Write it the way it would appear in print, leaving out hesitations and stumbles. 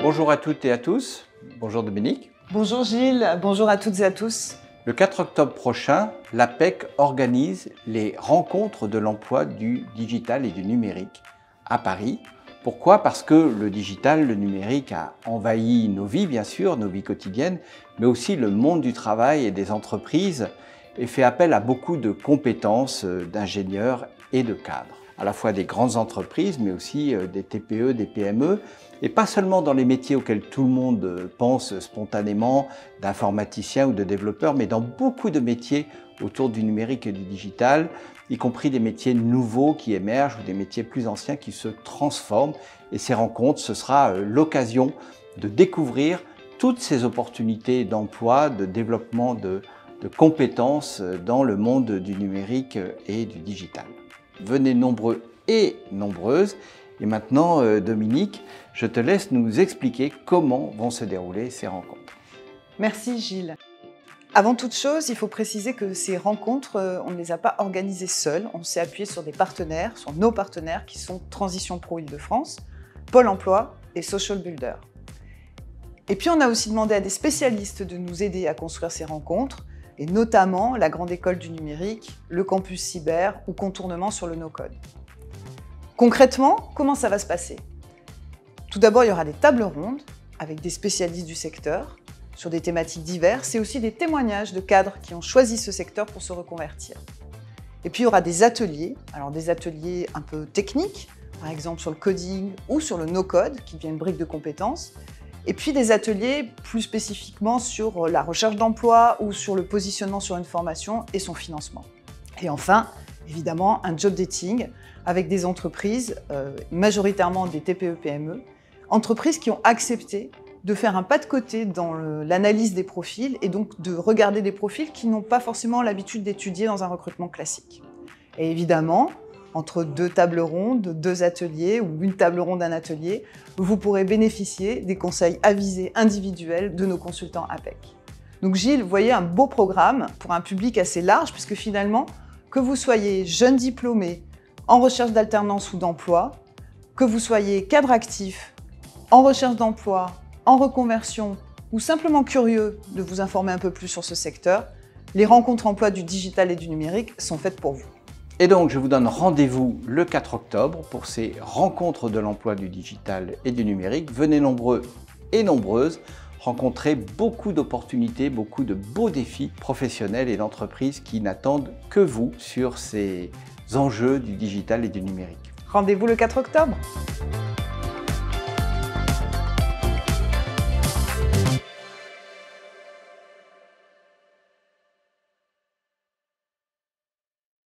Bonjour à toutes et à tous. Bonjour Dominique. Bonjour Gilles, bonjour à toutes et à tous. Le 4 octobre prochain, l'APEC organise les rencontres de l'emploi du digital et du numérique à Paris. Pourquoi? Parce que le digital, le numérique a envahi nos vies, bien sûr, nos vies quotidiennes, mais aussi le monde du travail et des entreprises et fait appel à beaucoup de compétences d'ingénieurs et de cadres. À la fois des grandes entreprises, mais aussi des TPE, des PME, et pas seulement dans les métiers auxquels tout le monde pense spontanément, d'informaticien ou de développeur, mais dans beaucoup de métiers autour du numérique et du digital, y compris des métiers nouveaux qui émergent ou des métiers plus anciens qui se transforment. Et ces rencontres, ce sera l'occasion de découvrir toutes ces opportunités d'emploi, de développement de compétences dans le monde du numérique et du digital. Venez nombreux et nombreuses. Et maintenant, Dominique, je te laisse nous expliquer comment vont se dérouler ces rencontres. Merci Gilles. Avant toute chose, il faut préciser que ces rencontres, on ne les a pas organisées seules. On s'est appuyé sur des partenaires, sur nos partenaires qui sont Transition Pro Île-de-France, Pôle Emploi et Social Builder. Et puis on a aussi demandé à des spécialistes de nous aider à construire ces rencontres, et notamment la Grande École du Numérique, le Campus Cyber ou Contournement sur le No-Code. Concrètement, comment ça va se passer? Tout d'abord, il y aura des tables rondes avec des spécialistes du secteur sur des thématiques diverses et aussi des témoignages de cadres qui ont choisi ce secteur pour se reconvertir. Et puis, il y aura des ateliers, alors des ateliers un peu techniques, par exemple sur le coding ou sur le no-code, qui devient une brique de compétences, et puis des ateliers plus spécifiquement sur la recherche d'emploi ou sur le positionnement sur une formation et son financement. Et enfin, évidemment, un job dating avec des entreprises, majoritairement des TPE-PME, entreprises qui ont accepté de faire un pas de côté dans l'analyse des profils et donc de regarder des profils qui n'ont pas forcément l'habitude d'étudier dans un recrutement classique. Et évidemment, entre deux tables rondes, deux ateliers ou une table ronde, un atelier, vous pourrez bénéficier des conseils avisés individuels de nos consultants APEC. Donc Gilles, vous voyez un beau programme pour un public assez large puisque finalement, que vous soyez jeune diplômé, en recherche d'alternance ou d'emploi, que vous soyez cadre actif, en recherche d'emploi, en reconversion ou simplement curieux de vous informer un peu plus sur ce secteur, les rencontres emploi du digital et du numérique sont faites pour vous. Et donc, je vous donne rendez-vous le 4 octobre pour ces rencontres de l'emploi du digital et du numérique. Venez nombreux et nombreuses rencontrer beaucoup d'opportunités, beaucoup de beaux défis professionnels et d'entreprises qui n'attendent que vous sur ces enjeux du digital et du numérique. Rendez-vous le 4 octobre.